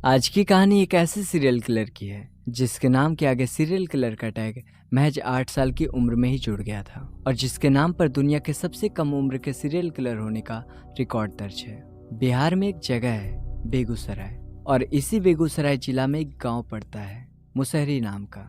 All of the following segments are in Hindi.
आज की कहानी एक ऐसे सीरियल किलर की है जिसके नाम के आगे सीरियल किलर का टैग महज 8 साल की उम्र में ही जुड़ गया था और जिसके नाम पर दुनिया के सबसे कम उम्र के सीरियल किलर होने का रिकॉर्ड दर्ज है। बिहार में एक जगह है बेगूसराय, और इसी बेगूसराय जिला में एक गांव पड़ता है मुसहरी नाम का।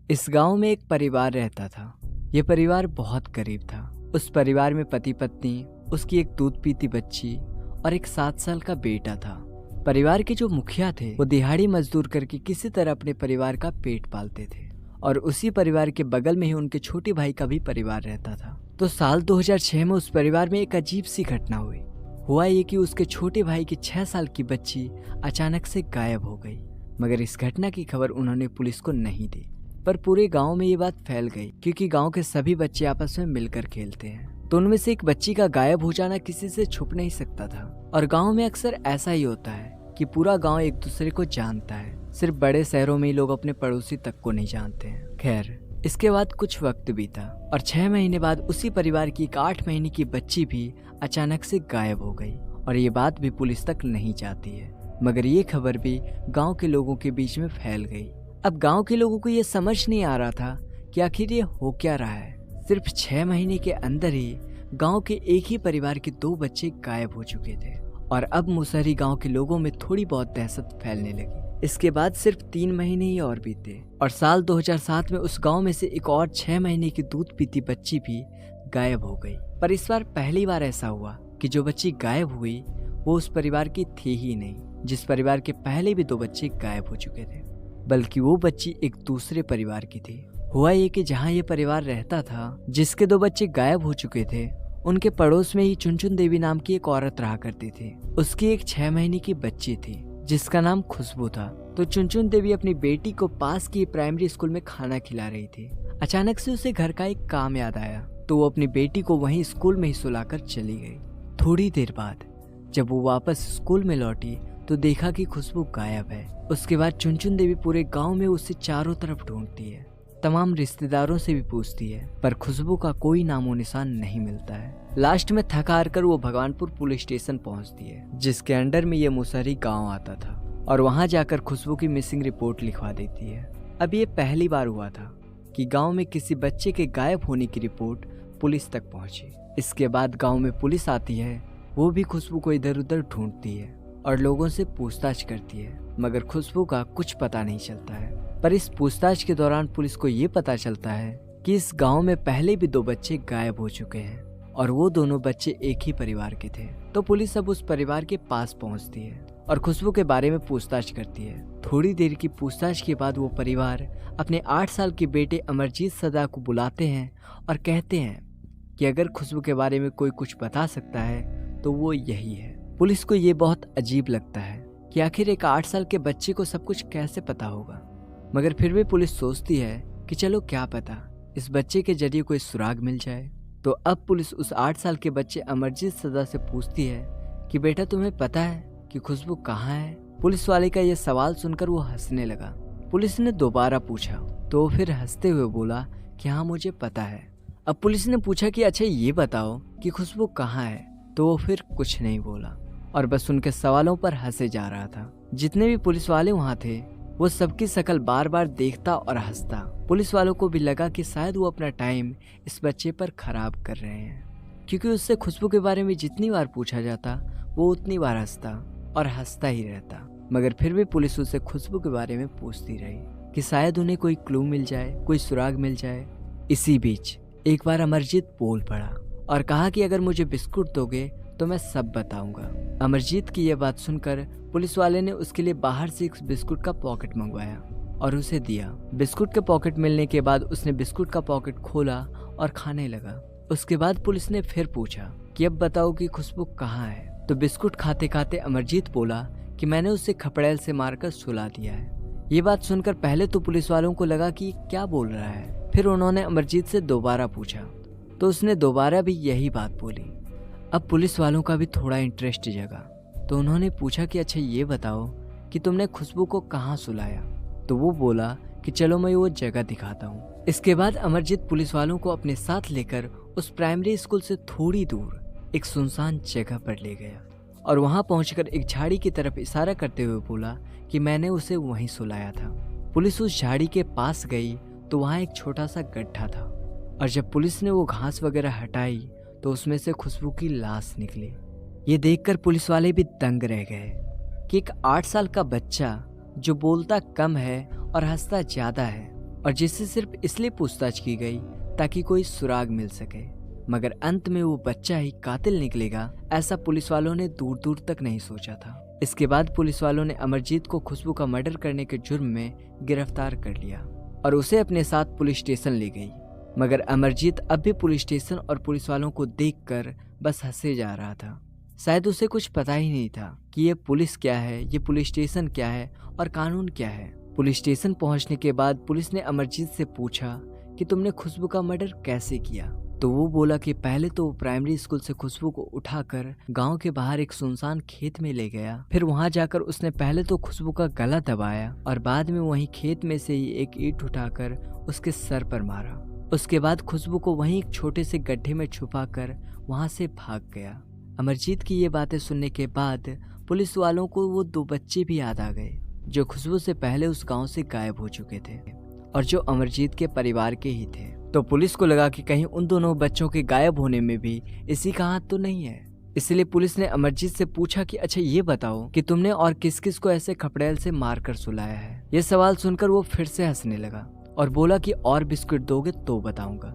इस गांव में एक परिवार रहता था। यह परिवार बहुत गरीब था। उस परिवार में पति पत्नी, उसकी एक दूध पीती बच्ची और एक 7 साल का बेटा था। परिवार के जो मुखिया थे वो दिहाड़ी मजदूर करके किसी तरह अपने परिवार का पेट पालते थे, और उसी परिवार के बगल में ही उनके छोटे भाई का भी परिवार रहता था। तो साल 2006 में उस परिवार में एक अजीब सी घटना हुई। हुआ ये कि उसके छोटे भाई की 6 साल की बच्ची अचानक से गायब हो गई। मगर इस घटना की खबर उन्होंने पुलिस को नहीं दी, पर पूरे गाँव में ये बात फैल गई क्योंकि गाँव के सभी बच्चे आपस में मिलकर खेलते हैं। तो उनमें से एक बच्ची का गायब हो जाना किसी से छुप नहीं सकता था। और गांव में अक्सर ऐसा ही होता है कि पूरा गांव एक दूसरे को जानता है। सिर्फ बड़े शहरों में ही लोग अपने पड़ोसी तक को नहीं जानते हैं। खैर, इसके बाद कुछ वक्त बीता और 6 महीने बाद उसी परिवार की एक 8 महीने की बच्ची भी अचानक से गायब हो गई, और ये बात भी पुलिस तक नहीं जाती है। मगर ये खबर भी गाँव के लोगों के बीच में फैल गई। अब गाँव के लोगों को ये समझ नहीं आ रहा था कि आखिर ये हो क्या रहा है। सिर्फ 6 महीने के अंदर ही गांव के एक ही परिवार के 2 बच्चे गायब हो चुके थे, और अब मुसहरी गांव के लोगों में थोड़ी बहुत दहशत फैलने लगी। इसके बाद सिर्फ 3 महीने ही और बीते और साल 2007 में उस गांव में से एक और 6 महीने की दूध पीती बच्ची भी गायब हो गई। पर इस बार पहली बार ऐसा हुआ कि जो बच्ची गायब हुई वो उस परिवार की थी ही नहीं जिस परिवार के पहले भी 2 बच्चे गायब हो चुके थे, बल्कि वो बच्ची एक दूसरे परिवार की थी। हुआ ये कि जहाँ ये परिवार रहता था, जिसके 2 बच्चे गायब हो चुके थे, उनके पड़ोस में ही चुनचुन देवी नाम की एक औरत रहा करती थी। उसकी एक 6 महीने की बच्ची थी जिसका नाम खुशबू था। तो चुनचुन देवी अपनी बेटी को पास की प्राइमरी स्कूल में खाना खिला रही थी। अचानक से उसे घर का एक काम याद आया, तो वो अपनी बेटी को वहीं स्कूल में ही सुलाकर चली गई। थोड़ी देर बाद जब वो वापस स्कूल में लौटी तो देखा कि खुशबू गायब है। उसके बाद चुनचुन देवी पूरे गाँव में उसे चारों तरफ ढूंढती है, तमाम रिश्तेदारों से भी पूछती है, पर खुशबू का कोई नामो निशान नहीं मिलता है। लास्ट में थक हार कर वो भगवानपुर पुलिस स्टेशन पहुंचती है, जिसके अंडर में ये मुसहरी गांव आता था, और वहां जाकर खुशबू की मिसिंग रिपोर्ट लिखवा देती है। अब ये पहली बार हुआ था कि गांव में किसी बच्चे के गायब होने की रिपोर्ट पुलिस तक पहुंची। इसके बाद गाँव में पुलिस आती है, वो भी खुशबू को इधर उधर ढूंढती है और लोगों से पूछताछ करती है, मगर खुशबू का कुछ पता नहीं चलता है। पर इस पूछताछ के दौरान पुलिस को ये पता चलता है कि इस गांव में पहले भी 2 बच्चे गायब हो चुके हैं, और वो दोनों बच्चे एक ही परिवार के थे। तो पुलिस अब उस परिवार के पास पहुंचती है और खुशबू के बारे में पूछताछ करती है। थोड़ी देर की पूछताछ के बाद वो परिवार अपने 8 साल के बेटे अमरजीत सदा को बुलाते हैं और कहते हैं कि अगर खुशबू के बारे में कोई कुछ बता सकता है तो वो यही है। पुलिस को ये बहुत अजीब लगता है कि आखिर एक 8 साल के बच्चे को सब कुछ कैसे पता होगा, मगर फिर भी पुलिस सोचती है कि चलो क्या पता इस बच्चे के जरिए कोई सुराग मिल जाए। तो अब पुलिस उस 8 साल के बच्चे अमरजीत सदा से पूछती है कि बेटा तुम्हें पता है कि खुशबू कहाँ है? पुलिस वाले का यह सवाल सुनकर वो हंसने लगा। पुलिस ने दोबारा पूछा तो वो फिर हंसते हुए बोला कि हाँ मुझे पता है। अब पुलिस ने पूछा कि अच्छा ये बताओ कि खुशबू कहाँ है? तो वो फिर कुछ नहीं बोला और बस उनके सवालों पर हंसे जा रहा था। जितने भी पुलिस वाले वहाँ थे वो सबकी शक्ल बार बार देखता और हंसता। पुलिस वालों को भी लगा कि शायद वो अपना टाइम इस बच्चे पर खराब कर रहे हैं, क्योंकि उससे खुशबू के बारे में जितनी बार पूछा जाता वो उतनी बार हंसता और हंसता ही रहता। मगर फिर भी पुलिस उससे खुशबू के बारे में पूछती रही कि शायद उन्हें कोई क्लू मिल जाए, कोई सुराग मिल जाए। इसी बीच एक बार अमरजीत बोल पड़ा और कहा कि अगर मुझे बिस्कुट दोगे तो मैं सब बताऊंगा। अमरजीत की यह बात सुनकर पुलिस वाले ने उसके लिए बाहर से एक बिस्कुट का पॉकेट मंगवाया और उसे दिया। बिस्कुट के पॉकेट मिलने के बाद उसने बिस्कुट का पॉकेट खोला और खाने लगा। उसके बाद पुलिस ने फिर पूछा कि अब बताओ कि खुशबू कहाँ है? तो बिस्कुट खाते खाते अमरजीत बोला कि मैंने उसे खपड़ैल से मारकर सुला दिया है। ये बात सुनकर पहले तो पुलिस वालों को लगा कि क्या बोल रहा है। फिर उन्होंने अमरजीत से दोबारा पूछा तो उसने दोबारा भी यही बात बोली। अब पुलिस वालों का भी थोड़ा इंटरेस्ट जगा, तो उन्होंने पूछा कि अच्छा ये बताओ कि तुमने खुशबू को कहाँ सुलाया? तो वो बोला कि चलो मैं वो जगह दिखाता हूँ। इसके बाद अमरजीत पुलिस वालों को अपने साथ लेकर उस प्राइमरी स्कूल से थोड़ी दूर एक सुनसान जगह पर ले गया और वहां पहुंचकर एक झाड़ी की तरफ इशारा करते हुए बोला कि मैंने उसे वहीं सुलाया था। पुलिस उस झाड़ी के पास गई तो वहां एक छोटा सा गड्ढा था और जब पुलिस ने वो घास वगैरह हटाई तो उसमें से खुशबू की लाश निकली। ये देखकर पुलिस वाले भी दंग रह गए कि एक 8 साल का बच्चा जो बोलता कम है और हंसता ज्यादा है और जिससे सिर्फ इसलिए पूछताछ की गई ताकि कोई सुराग मिल सके, मगर अंत में वो बच्चा ही कातिल निकलेगा, ऐसा पुलिस वालों ने दूर दूर तक नहीं सोचा था। इसके बाद पुलिस वालों ने अमरजीत को खुशबू का मर्डर करने के जुर्म में गिरफ्तार कर लिया और उसे अपने साथ पुलिस स्टेशन ले गई। मगर अमरजीत अब भी पुलिस स्टेशन और पुलिस वालों को देखकर बस हंसे जा रहा था। शायद उसे कुछ पता ही नहीं था कि ये पुलिस क्या है, ये पुलिस स्टेशन क्या है और कानून क्या है। पुलिस स्टेशन पहुंचने के बाद पुलिस ने अमरजीत से पूछा कि तुमने खुशबू का मर्डर कैसे किया। तो वो बोला कि पहले तो वो प्राइमरी स्कूल से खुशबू को उठाकर गांव के बाहर एक सुनसान खेत में ले गया। फिर वहां जाकर उसने पहले तो खुशबू का गला दबाया और बाद में वहीं खेत में से ही एक ईंट उठाकर उसके सर पर मारा। उसके बाद खुशबू को वहीं एक छोटे से गड्ढे में छुपाकर वहां से भाग गया। अमरजीत की ये बातें सुनने के बाद पुलिस वालों को वो 2 बच्चे भी याद आ गए जो खुशबू से पहले उस गांव से गायब हो चुके थे और जो अमरजीत के परिवार के ही थे। तो पुलिस को लगा कि कहीं उन दोनों बच्चों के गायब होने में भी इसी का हाथ तो नहीं है। इसलिए पुलिस ने अमरजीत से पूछा कि अच्छा ये बताओ कि तुमने और किस किस को ऐसे खपड़ेल से मारकर सुलाया है। ये सवाल सुनकर वो फिर से हंसने लगा और बोला कि और बिस्किट दोगे तो बताऊंगा।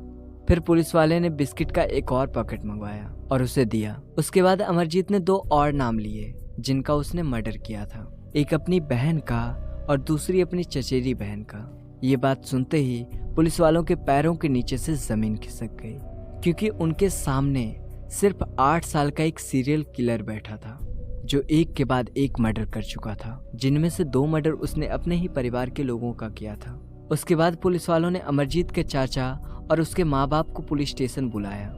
फिर पुलिस वाले ने बिस्किट का एक और पैकेट मंगवाया और उसे दिया। उसके बाद अमरजीत ने 2 और नाम लिए जिनका उसने मर्डर किया था, एक अपनी बहन का और दूसरी अपनी चचेरी बहन का। ये बात सुनते ही पुलिस वालों के पैरों के नीचे से जमीन खिसक गई क्योंकि उनके सामने सिर्फ 8 साल का एक सीरियल किलर बैठा था जो एक के बाद एक मर्डर कर चुका था, जिनमें से 2 मर्डर उसने अपने ही परिवार के लोगों का किया था। उसके बाद पुलिस वालों ने अमरजीत के चाचा और उसके माँ बाप को पुलिस स्टेशन बुलाया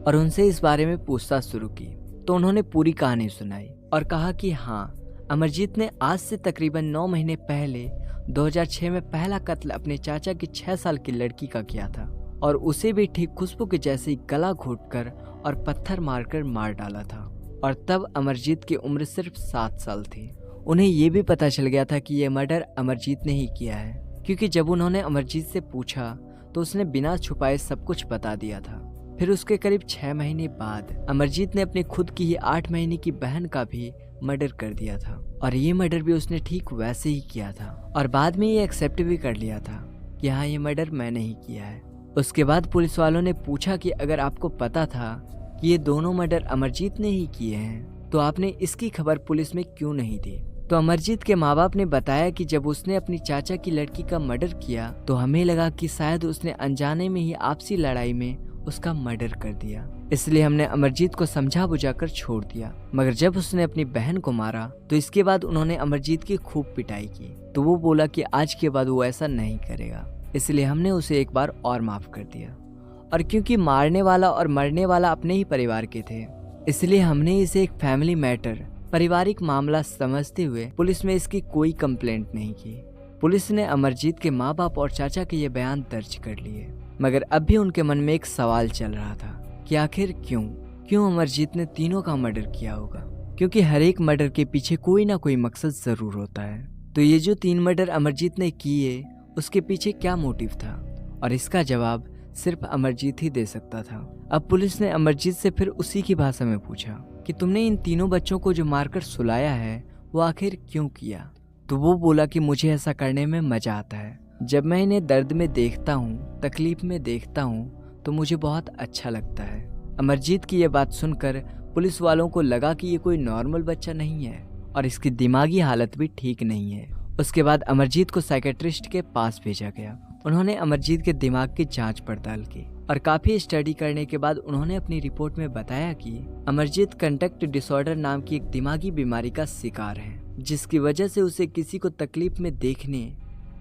और उनसे इस बारे में पूछताछ शुरू की। तो उन्होंने पूरी कहानी सुनाई और कहा कि हाँ, अमरजीत ने आज से तकरीबन 9 महीने पहले 2006 में पहला कत्ल अपने चाचा की 6 साल की लड़की का किया था और उसे भी ठीक खुशबू के जैसे ही गला घोंटकर और पत्थर मारकर मार डाला था। और तब अमरजीत की उम्र सिर्फ 7 साल थी। उन्हें ये भी पता चल गया था कि यह मर्डर अमरजीत ने ही किया है क्योंकि जब उन्होंने अमरजीत से पूछा तो उसने बिना छुपाए सब कुछ बता दिया था। फिर उसके करीब 6 महीने बाद अमरजीत ने अपनी खुद की ही 8 महीने की बहन का भी मर्डर कर दिया था और ये मर्डर भी उसने ठीक वैसे ही किया था और बाद में ये एक्सेप्ट भी कर लिया था कि हाँ, ये मर्डर मैंने ही किया है। उसके बाद पुलिस वालों ने पूछा कि अगर आपको पता था कि ये दोनों मर्डर अमरजीत ने ही किए हैं तो आपने इसकी खबर पुलिस में क्यों नहीं दी। तो अमरजीत के माँ बाप ने बताया कि जब उसने अपनी चाचा की लड़की का मर्डर किया तो हमें लगा कि शायद उसने अनजाने में ही आपसी लड़ाई में उसका मर्डर कर दिया, इसलिए हमने अमरजीत को समझा बुझाकर छोड़ दिया। मगर जब उसने अपनी बहन को मारा तो इसके बाद उन्होंने अमरजीत की खूब पिटाई की। तो वो बोला कि आज के बाद वो ऐसा नहीं करेगा, इसलिए हमने उसे एक बार और माफ कर दिया। और क्योंकि मारने वाला और मरने वाला अपने ही परिवार के थे, इसलिए हमने इसे एक फैमिली मैटर, पारिवारिक मामला समझते हुए पुलिस में इसकी कोई कंप्लेंट नहीं की। पुलिस ने अमरजीत के माँ बाप और चाचा के ये बयान दर्ज कर लिए, मगर अब भी उनके मन में एक सवाल चल रहा था कि आखिर क्यों अमरजीत ने तीनों का मर्डर किया होगा, क्योंकि हर एक मर्डर के पीछे कोई ना कोई मकसद जरूर होता है। तो ये जो 3 मर्डर अमरजीत ने किए उसके पीछे क्या मोटिव था, और इसका जवाब सिर्फ अमरजीत ही दे सकता था। अब पुलिस ने अमरजीत से फिर उसी की भाषा में पूछा कि तुमने इन तीनों बच्चों को जो मारकर सुलाया है वो आखिर क्यों किया। तो वो बोला कि मुझे ऐसा करने में मजा आता है। जब मैं इन्हें दर्द में देखता हूँ, तकलीफ में देखता हूँ तो मुझे बहुत अच्छा लगता है। अमरजीत की ये बात सुनकर पुलिस वालों को लगा कि ये कोई नॉर्मल बच्चा नहीं है और इसकी दिमागी हालत भी ठीक नहीं है। उसके बाद अमरजीत को साइकेट्रिस्ट के पास भेजा गया। उन्होंने अमरजीत के दिमाग की जांच पड़ताल की और काफी स्टडी करने के बाद उन्होंने अपनी रिपोर्ट में बताया कि अमरजीत कंडक्ट डिसऑर्डर नाम की एक दिमागी बीमारी का शिकार है, जिसकी वजह से उसे किसी को तकलीफ में देखने,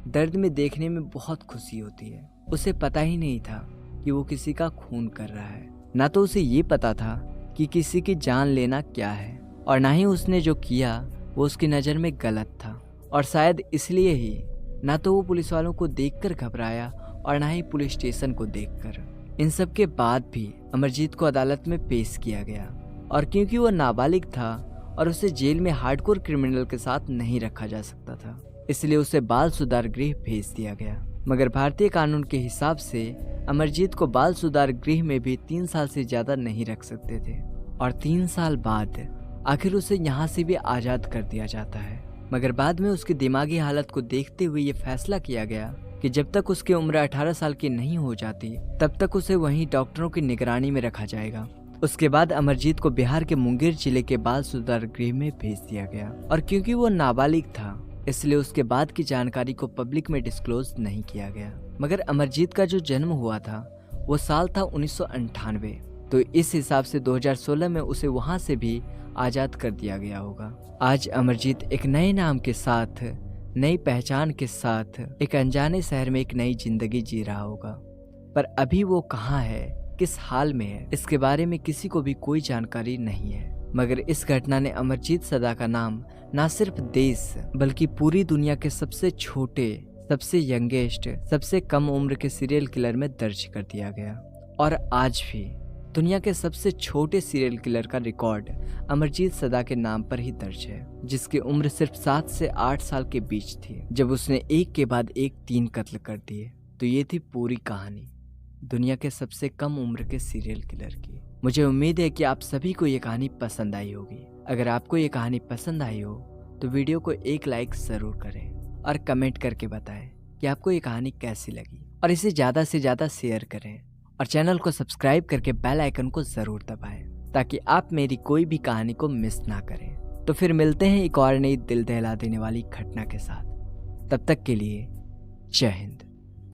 दर्द में देखने में बहुत खुशी होती है। उसे पता ही नहीं था कि वो किसी का खून कर रहा है, ना तो उसे ये पता था कि किसी की जान लेना क्या है, और ना ही उसने जो किया वो उसकी नज़र में गलत था। और शायद इसलिए ही ना तो वो पुलिस वालों को देखकर घबराया और ना ही पुलिस स्टेशन को देखकर। इन सब के बाद भी अमरजीत को अदालत में पेश किया गया और क्योंकि वो नाबालिग था और उसे जेल में हार्डकोर क्रिमिनल के साथ नहीं रखा जा सकता था, इसलिए उसे बाल सुधार गृह भेज दिया गया। मगर भारतीय कानून के हिसाब से अमरजीत को बाल सुधार गृह में भी 3 साल से ज्यादा नहीं रख सकते थे और 3 साल बाद आखिर उसे यहाँ से भी आजाद कर दिया जाता है। मगर बाद में उसकी दिमागी हालत को देखते हुए ये फैसला किया गया कि जब तक उसकी उम्र 18 साल की नहीं हो जाती तब तक उसे वहीं डॉक्टरों की निगरानी में रखा जाएगा। उसके बाद अमरजीत को बिहार के मुंगेर जिले के बाल सुधार गृह में भेज दिया गया और क्योंकि वो नाबालिग था इसलिए उसके बाद की जानकारी को पब्लिक में डिस्क्लोज नहीं किया गया। मगर अमरजीत का जो जन्म हुआ था वो साल था 1998, तो इस हिसाब से 2016 में उसे वहां से भी आजाद कर दिया गया होगा। आज अमरजीत एक नए नाम के साथ, नई पहचान के साथ एक अनजाने शहर में एक नई जिंदगी जी रहा होगा। पर अभी वो कहाँ है, किस हाल में है, इसके बारे में किसी को भी कोई जानकारी नहीं है। मगर इस घटना ने अमरजीत सदा का नाम न सिर्फ देश बल्कि पूरी दुनिया के सबसे छोटे, सबसे यंगेस्ट, सबसे कम उम्र के सीरियल किलर में दर्ज कर दिया गया। और आज भी दुनिया के सबसे छोटे सीरियल किलर का रिकॉर्ड अमरजीत सदा के नाम पर ही दर्ज है, जिसकी उम्र सिर्फ 7 से 8 साल के बीच थी जब उसने एक के बाद एक 3 कत्ल कर दिए। तो ये थी पूरी कहानी दुनिया के सबसे कम उम्र के सीरियल किलर की। मुझे उम्मीद है कि आप सभी को ये कहानी पसंद आई होगी। अगर आपको ये कहानी पसंद आई हो तो वीडियो को एक लाइक जरूर करें और कमेंट करके बताएं कि आपको ये कहानी कैसी लगी, और इसे ज़्यादा से ज़्यादा शेयर करें और चैनल को सब्सक्राइब करके बेल आइकन को ज़रूर दबाएं ताकि आप मेरी कोई भी कहानी को मिस ना करें। तो फिर मिलते हैं एक और नई दिल दहला देने वाली घटना के साथ। तब तक के लिए जय हिंद।